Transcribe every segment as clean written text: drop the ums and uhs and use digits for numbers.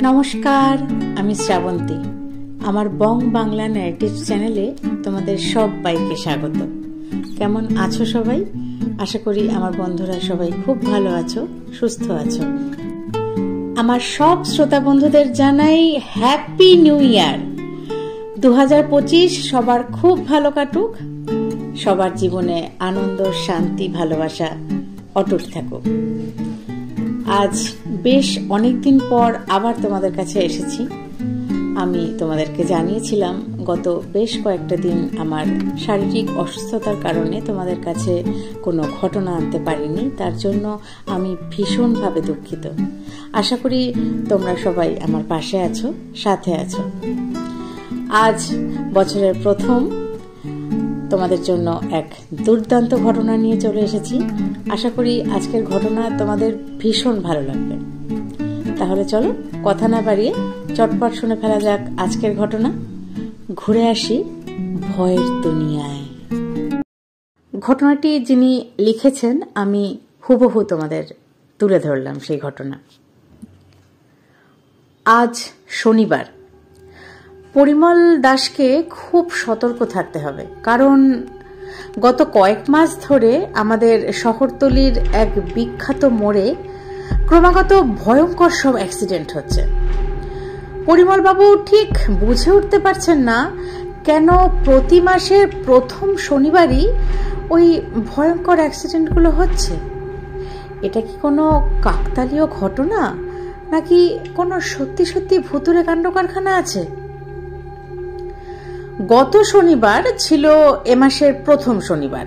নমস্কার, আমি শ্রাবন্তী। আমার বং বাংলা ন্যারেটিভ চ্যানেলে তোমাদের সবাইকে স্বাগত। কেমন আছো সবাই? আশা করি আমার বন্ধুরা সবাই খুব ভালো আছো, সুস্থ আছো। আমার সব শ্রোতা বন্ধুদের জানাই হ্যাপি নিউ ইয়ার। 2025 সবার খুব ভালো কাটুক, সবার জীবনে আনন্দ, শান্তি, ভালোবাসা অটুট থাকুক। আজ বেশ অনেকদিন পর আবার তোমাদের কাছে এসেছি। আমি তোমাদেরকে জানিয়েছিলাম গত বেশ কয়েকটা দিন আমার শারীরিক অসুস্থতার কারণে তোমাদের কাছে কোনো ঘটনা আনতে পারিনি। তার জন্য আমি ভীষণভাবে দুঃখিত। আশা করি তোমরা সবাই আমার পাশে আছো, সাথে আছো। আজ বছরের প্রথম তোমাদের জন্য এক দুর্দান্ত ঘটনা নিয়ে চলে এসেছি। আশা করি আজকের ঘটনা তোমাদের ভীষণ ভালো লাগবে। তাহলে চলো কথা না বাড়িয়ে চটপট শুনে ফেলা যাক আজকের ঘটনা। ঘুরে আসি ভয়ের দুনিয়ায়। ঘটনাটি যিনি লিখেছেন আমি হুবহু তোমাদের তুলে ধরলাম সেই ঘটনা। আজ শনিবার। পরিমল দাসকে খুব সতর্ক থাকতে হবে, কারণ গত কয়েক মাস ধরে আমাদের শহরতলির এক বিখ্যাত মোড়ে ক্রমাগত ভয়ঙ্কর সব অ্যাক্সিডেন্ট হচ্ছে। পরিমল বাবু ঠিক বুঝে উঠতে পারছেন না কেন প্রতি মাসের প্রথম শনিবারই ওই ভয়ঙ্কর অ্যাক্সিডেন্টগুলো হচ্ছে। এটা কি কোনো কাকতালীয় ঘটনা, নাকি কোনো সত্যি সত্যি ভুতুড়ে কাণ্ড কারখানা আছে? গত শনিবার ছিল এ মাসের প্রথম শনিবার।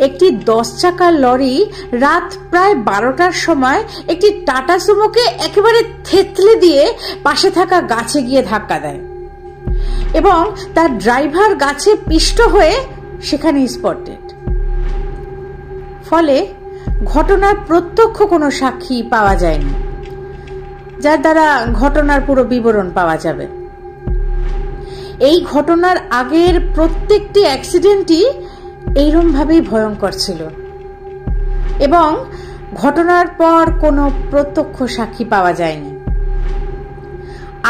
একটি 10 চাকার লরি রাত প্রায় 12টার সময় একটি টাটা সুমোকে একেবারে থেতলে দিয়ে পাশে থাকা গাছে গিয়ে ধাক্কা দেয় এবং তার ড্রাইভার গাছে পিষ্ট হয়ে সেখানে স্পট ডেড। ফলে ঘটনার প্রত্যক্ষ কোনো সাক্ষী পাওয়া যায়নি, যার দ্বারা ঘটনার পুরো বিবরণ পাওয়া যাবে। এই ঘটনার আগের প্রত্যেকটি অ্যাক্সিডেন্টই এইরকম ভাবেই ভয়ঙ্কর ছিল এবং ঘটনার পর কোনো প্রত্যক্ষ সাক্ষী পাওয়া যায়নি।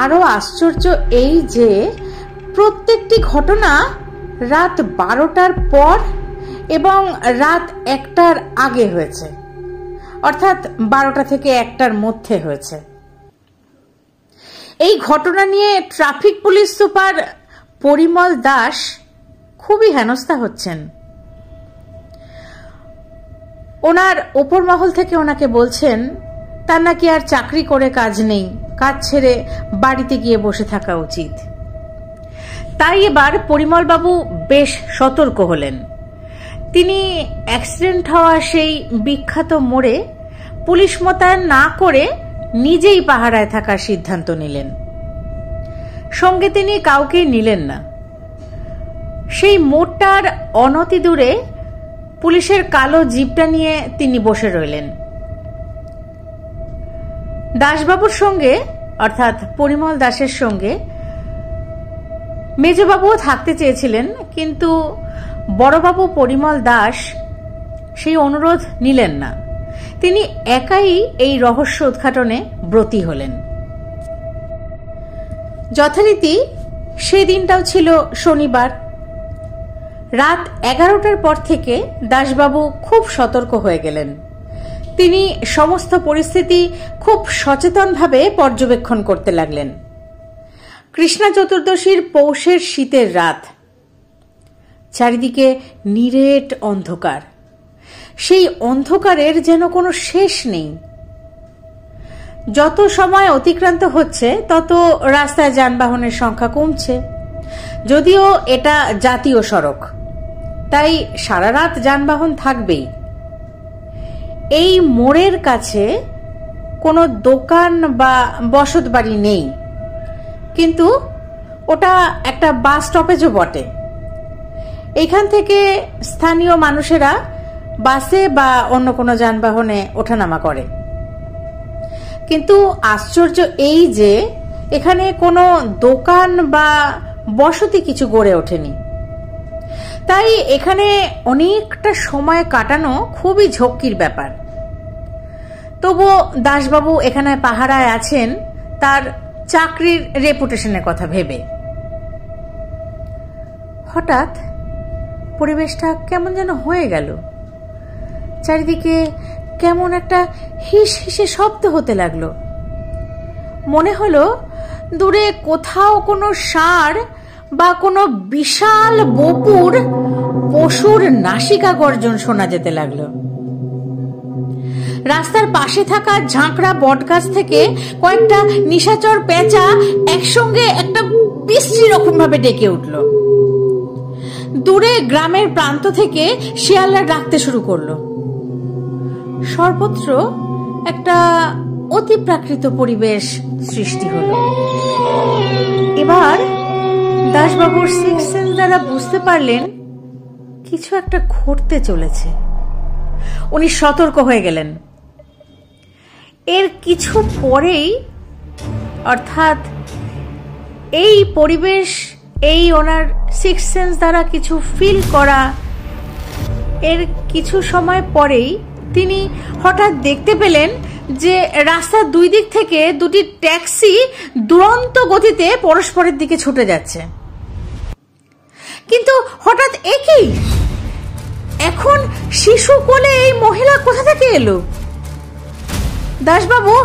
আরো আশ্চর্য এই যে প্রত্যেকটি ঘটনা রাত 12টার পর এবং রাত 1টার আগে হয়েছে, অর্থাৎ 12টা থেকে 1টার মধ্যে হয়েছে। এই ঘটনা নিয়ে traffic police super Parimal Das খুবই হেনস্থা হচ্ছেন। ওনার ওপর মহল থেকে ওনাকে বলছেন তার নাকি আর চাকরি করে কাজ নেই, কাজ ছেড়ে বাড়িতে গিয়ে বসে থাকা উচিত। তাই এবার পরিমল বাবু বেশ সতর্ক হলেন। তিনি অ্যাক্সিডেন্ট হওয়া সেই বিখ্যাত মোড়ে পুলিশ মোতায়েন না করে নিজেই পাহারায় থাকার সিদ্ধান্ত নিলেন। সঙ্গে তিনি কাউকে নিলেন না। সেই মোড়টার অনতি দূরে পুলিশের কালো জিপটা নিয়ে তিনি বসে রইলেন। দাসবাবুর সঙ্গে, অর্থাৎ পরিমল দাসের সঙ্গে মেজবাবুও থাকতে চেয়েছিলেন, কিন্তু বড়বাবু পরিমল দাস সেই অনুরোধ নিলেন না। তিনি একাই এই রহস্য উদ্ঘাটনে ব্রতী হলেন। যথারীতি সেই দিনটাও ছিল শনিবার। রাত 11টার পর থেকে দাসবাবু খুব সতর্ক হয়ে গেলেন। তিনি সমস্ত পরিস্থিতি খুব সচেতনভাবে পর্যবেক্ষণ করতে লাগলেন। কৃষ্ণা চতুর্দশীর পৌষের শীতের রাত, চারিদিকে নিরেট অন্ধকার। সেই অন্ধকারের যেন কোনো শেষ নেই। যত সময় অতিক্রান্ত হচ্ছে তত রাস্তায় যানবাহনের সংখ্যা কমছে। যদিও এটা জাতীয় সড়ক, তাই সারা রাত যানবাহন থাকবেই। এই মোড়ের কাছে কোনো দোকান বা বসত বাড়ি নেই, কিন্তু ওটা একটা বাস স্টপেজও বটে। এখান থেকে স্থানীয় মানুষেরা বাসে বা অন্য কোনো যানবাহনে ওঠানামা করে। কিন্তু আশ্চর্য এই যে এখানে কোনো দোকান বা বসতি কিছু গড়ে ওঠেনি। তাই এখানে অনেকটা সময় কাটানো খুবই ঝক্কির ব্যাপার। তবুও দাসবাবু এখানে পাহারায় আছেন তার চাকরির রেপুটেশনের কথা ভেবে। হঠাৎ পরিবেশটা কেমন যেন হয়ে গেল। চারিদিকে কেমন একটা হিস হিসে শব্দ হতে লাগলো। মনে হলো দূরে কোথাও কোনো ষাঁড় বা কোনো বিশাল বপুর পশুর নাসিকা গর্জন শোনা যেতে লাগলো। রাস্তার পাশে থাকা ঝাঁকড়া বটগাছ থেকে কয়েকটা নিশাচর পেঁচা একসঙ্গে একটা বিশ্রী রকম ভাবে ডেকে উঠল। দূরে গ্রামের প্রান্ত থেকে শিয়ালরা ডাকতে শুরু করলো। সর্বত্র একটা অতি প্রাকৃত পরিবেশ সৃষ্টি হলো। এবার দাসবাবুর সিক্স সেন্স দ্বারা বুঝতে পারলেন কিছু একটা ঘটতে চলেছে। উনি সতর্ক হয়ে গেলেন। এর কিছু পরেই, অর্থাৎ এই পরিবেশ, এই ওনার সিক্স সেন্স দ্বারা কিছু ফিল করা, এর কিছু সময় পরেই তিনি হঠাৎ দেখতে পেলেন যে রাস্তার দুই দিক থেকে দুটি ট্যাক্সি দুরন্ত গতিতে পরস্পরের দিকে ছুটে যাচ্ছে। কিন্তু হঠাৎ একই, এখন শিশু কোলে এই মহিলা কোথা থেকে এলো? দাসবাবু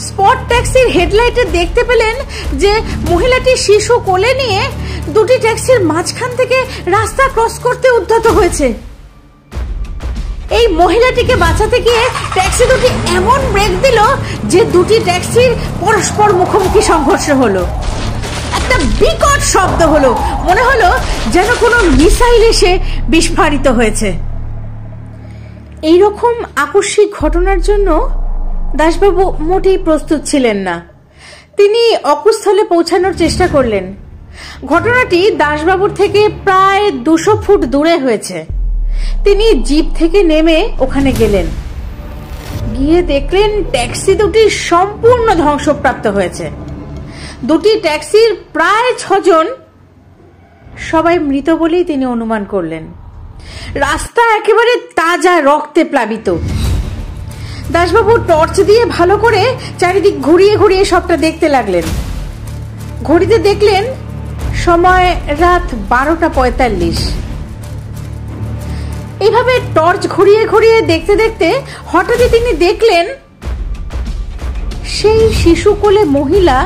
স্পট ট্যাক্সির হেডলাইটে দেখতে পেলেন যে মহিলাটি শিশু কোলে নিয়ে দুটি ট্যাক্সির মাঝখান থেকে রাস্তা ক্রস করতে উদ্যত হয়েছে। এই মহিলাটিকে বাঁচাতে গিয়ে ট্যাক্সি দুটি এমন ব্রেক দিল যে দুটি ট্যাক্সির পরস্পর মুখোমুখি সংঘর্ষ হলো। একটা বিকট শব্দ হলো, মনে হলো যেন কোনো মিসাইল এসে বিস্ফোরিত হয়েছে। এইরকম আকস্মিক ঘটনার জন্য দাসবাবু মোটেই প্রস্তুত ছিলেন না। তিনি অকুস্থলে পৌঁছানোর চেষ্টা করলেন। ঘটনাটি দাসবাবুর থেকে প্রায় 200 ফুট দূরে হয়েছে। তিনি জিপ থেকে নেমে ওখানে গেলেন। গিয়ে দেখলেন ট্যাক্সি দুটি সম্পূর্ণ ধ্বংসপ্রাপ্ত হয়েছে। দুটি ট্যাক্সির প্রায় 6 জন, সবাই মৃত বলেই তিনি অনুমান করলেন। রাস্তা একেবারে তাজা রক্তে প্লাবিত। দাসবাবু টর্চ দিয়ে ভালো করে চারিদিক ঘুরিয়ে ঘুরিয়ে সবটা দেখতে লাগলেন। ঘড়িতে দেখলেন সময় রাত 12:45। এইভাবে টর্চ ঘুরিয়ে ঘুরিয়ে দেখতে দেখতে হঠাৎই তিনি দেখলেন সেই শিশু কোলে মহিলা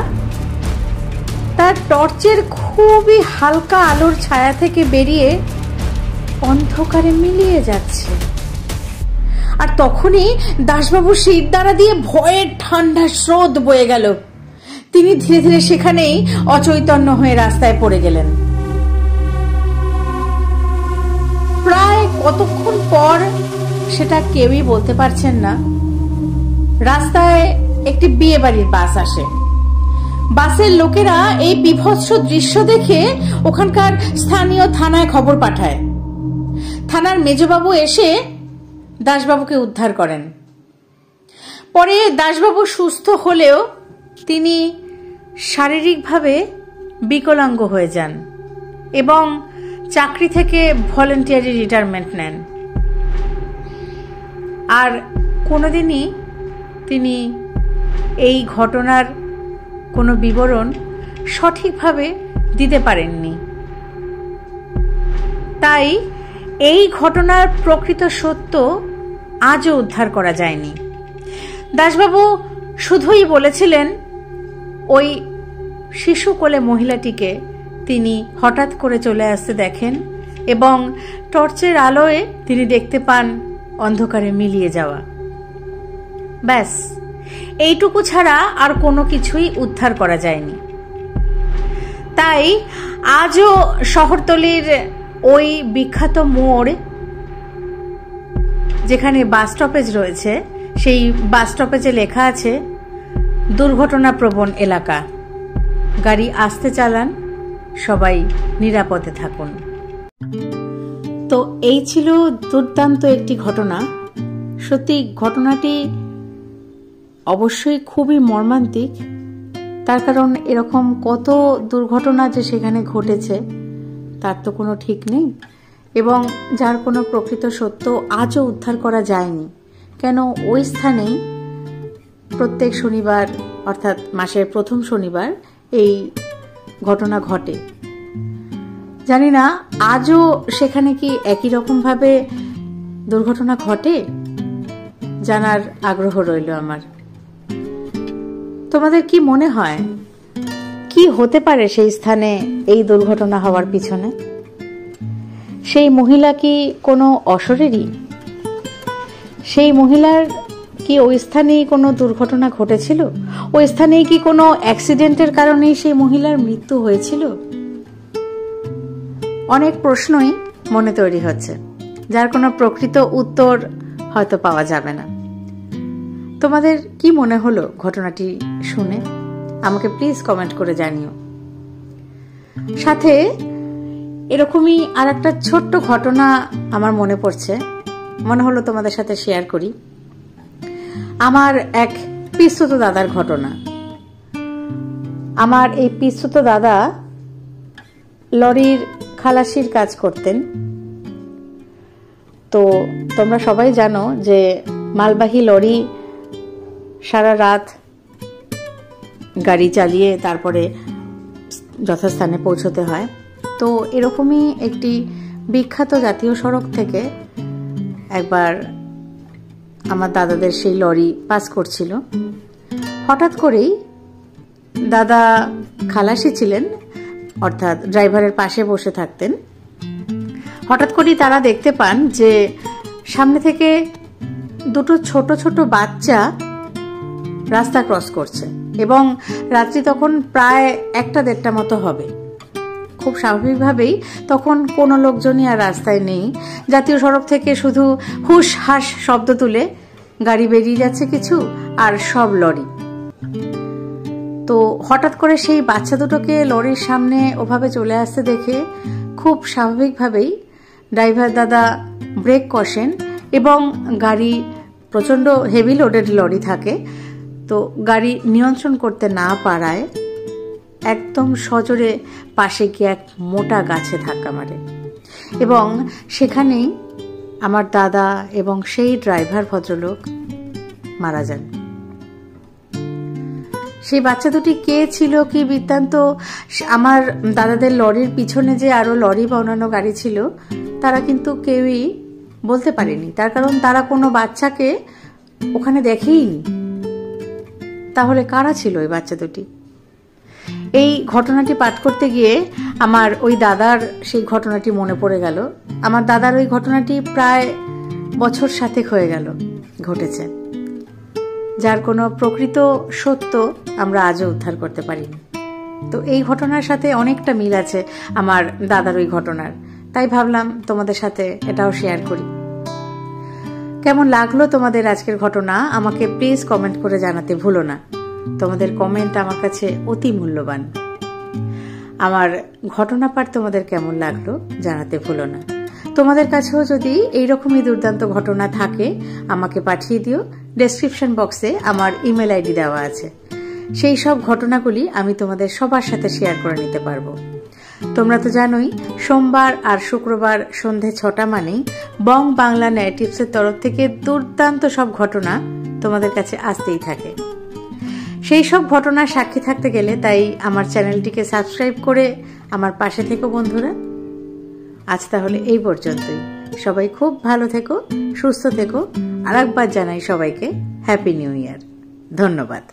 তার টর্চের খুবই হালকা আলোর ছায়া থেকে বেরিয়ে অন্ধকারে মিলিয়ে যাচ্ছে। আর তখনই দাসবাবুর শির দ্বারা দিয়ে ভয়ের ঠান্ডা স্রোত বয়ে গেল। তিনি ধীরে ধীরে সেখানেই অচৈতন্য হয়ে রাস্তায় পড়ে গেলেন। প্রায় কতক্ষণ পর সেটা কেউই বলতে পারছেন না। রাস্তায় একটি বিয়ে বাড়ির বাস আসে। বাসের লোকেরা এই বিভৎস দৃশ্য দেখে ওখানকার স্থানীয় থানায় খবর পাঠায়। থানার মেজবাবু এসে দাসবাবুকে উদ্ধার করেন। পরে দাসবাবু সুস্থ হলেও তিনি শারীরিকভাবে বিকলাঙ্গ হয়ে যান এবং চাকরি থেকে ভলেন্টিয়ারি রিটায়ারমেন্ট নেন। আর কোনোদিনই তিনি এই ঘটনার কোনো বিবরণ সঠিকভাবে দিতে পারেননি। তাই এই ঘটনার প্রকৃত সত্য আজও উদ্ধার করা যায়নি। দাসবাবু শুধুই বলেছিলেন ওই শিশু কোলে মহিলাটিকে তিনি হঠাৎ করে চলে আসতে দেখেন এবং টর্চের আলোয় তিনি দেখতে পান অন্ধকারে মিলিয়ে যাওয়া। ব্যাস, এইটুকু ছাড়া আর কোনো কিছুই উদ্ধার করা যায়নি। তাই আজও শহরতলির ওই বিখ্যাত মোড়, যেখানে বাস স্টপেজ রয়েছে, সেই বাস স্টপেজে লেখা আছে দুর্ঘটনা প্রবণ এলাকা, গাড়ি আস্তে চালান, সবাই নিরাপদে থাকুন। তো এই ছিল দুর্দান্ত একটি ঘটনা। সত্যি ঘটনাটি অবশ্যই খুবই মর্মান্তিক, তার কারণ এরকম কত দুর্ঘটনা যে সেখানে ঘটেছে তার তো কোনো ঠিক নেই, এবং যার কোনো প্রকৃত সত্য আজও উদ্ধার করা যায়নি। কেন ওই স্থানেই প্রত্যেক শনিবার অর্থাৎ মাসের প্রথম শনিবার এই ঘটনা ঘটে। জানি না আজও সেখানে কি একই রকমভাবে দুর্ঘটনা ঘটে, জানার আগ্রহ রইল আমার। তোমাদের কি মনে হয় কি হতে পারে সেই স্থানে এই দুর্ঘটনা হওয়ার পিছনে? সেই মহিলা কি কোনো অশরীরী? সেই মহিলার কি ওই স্থানেই কোনো দুর্ঘটনা ঘটেছিল? ওই স্থানেই কি কোনো অ্যাক্সিডেন্টের কারণেই সেই মহিলার মৃত্যু হয়েছিল? অনেক প্রশ্নই মনে তৈরি হচ্ছে, যার কোনো প্রকৃত উত্তর হয়তো পাওয়া যাবে না। তোমাদের কি মনে হলো ঘটনাটি শুনে? আমাকে প্লিজ কমেন্ট করে জানিও। সাথে এরকমই আর একটা ছোট্ট ঘটনা আমার মনে পড়ছে, মনে হলো তোমাদের সাথে শেয়ার করি। আমার এক পিসতুতো দাদার ঘটনা। আমার এই পিসতুতো দাদা লরির খালাসির কাজ করতেন। তো তোমরা সবাই জানো যে মালবাহী লরি সারা রাত গাড়ি চালিয়ে তারপরে যথাস্থানে পৌঁছতে হয়। তো এরকমই একটি বিখ্যাত জাতীয় সড়ক থেকে একবার আমার দাদাদের সেই লরি পাস করছিল। হঠাৎ করেই দাদা খালাসি ছিলেন, অর্থাৎ ড্রাইভারের পাশে বসে থাকতেন। হঠাৎ করেই তারা দেখতে পান যে সামনে থেকে দুটো ছোট ছোট বাচ্চা রাস্তা ক্রস করছে, এবং রাত্রি তখন প্রায় 1-1:30 মতো হবে। খুব স্বাভাবিকভাবেই তখন কোনো লোকজনই আর রাস্তায় নেই। জাতীয় সড়ক থেকে শুধু হুস হাস শব্দ তুলে গাড়ি বেরিয়ে যাচ্ছে কিছু, আর সব লরি। তো হঠাৎ করে সেই বাচ্চা দুটোকে লরির সামনে ওভাবে চলে আসতে দেখে খুব স্বাভাবিকভাবেই ড্রাইভার দাদা ব্রেক কষেন, এবং গাড়ি প্রচণ্ড হেভি লোডেড লরি থাকে, তো গাড়ি নিয়ন্ত্রণ করতে না পারায় একদম সজোরে পাশে গিয়ে এক মোটা গাছে ধাক্কা মারে, এবং সেখানেই আমার দাদা এবং সেই ড্রাইভার ভদ্রলোক মারা যান। সেই বাচ্চা দুটি কে ছিল, কি বৃত্তান্ত, আমার দাদাদের লরির পিছনে যে আরো লরি বা অন্যান্য গাড়ি ছিল তারা কিন্তু কেউই বলতে পারেনি, তার কারণ তারা কোনো বাচ্চাকে ওখানে দেখেইনি। তাহলে কারা ছিল ওই বাচ্চা দুটি? এই ঘটনাটি পাঠ করতে গিয়ে আমার ওই দাদার সেই ঘটনাটি মনে পড়ে গেল। আমার দাদার ওই ঘটনাটি প্রায় বছর 7 হয়ে গেল ঘটেছে, যার কোনো প্রকৃত সত্য আমরা আজও উদ্ধার করতে পারিনি। তো এই ঘটনার সাথে অনেকটা মিল আছে আমার দাদার ওই ঘটনার, তাই ভাবলাম তোমাদের সাথে এটাও শেয়ার করি। কেমন লাগলো তোমাদের আজকের ঘটনা আমাকে প্লিজ কমেন্ট করে জানাতে ভুলো না। তোমাদের কমেন্ট আমার কাছে অতি মূল্যবান। আমার ঘটনা পাঠ তোমাদের কেমন লাগলো জানাতে ভুলো না। তোমাদের কাছেও যদি এইরকমই দুর্দান্ত ঘটনা থাকে আমাকে পাঠিয়ে দিও। ডেসক্রিপশন বক্সে আমার ইমেল আইডি দেওয়া আছে। সেই সব ঘটনাগুলি আমি তোমাদের সবার সাথে শেয়ার করে নিতে পারবো। তোমরা তো জানোই সোমবার আর শুক্রবার সন্ধে 6টা মানেই বং বাংলা ন্যারেটিভসের তরফ থেকে দুর্দান্ত সব ঘটনা তোমাদের কাছে আসতেই থাকে। সেই সব ঘটনার সাক্ষী থাকতে গেলে তাই আমার চ্যানেলটিকে সাবস্ক্রাইব করে আমার পাশে থেকো বন্ধুরা। আজ তাহলে এই পর্যন্তই। সবাই খুব ভালো থেকো, সুস্থ থেকো। আর একবার জানাই সবাইকে হ্যাপি নিউ ইয়ার। ধন্যবাদ।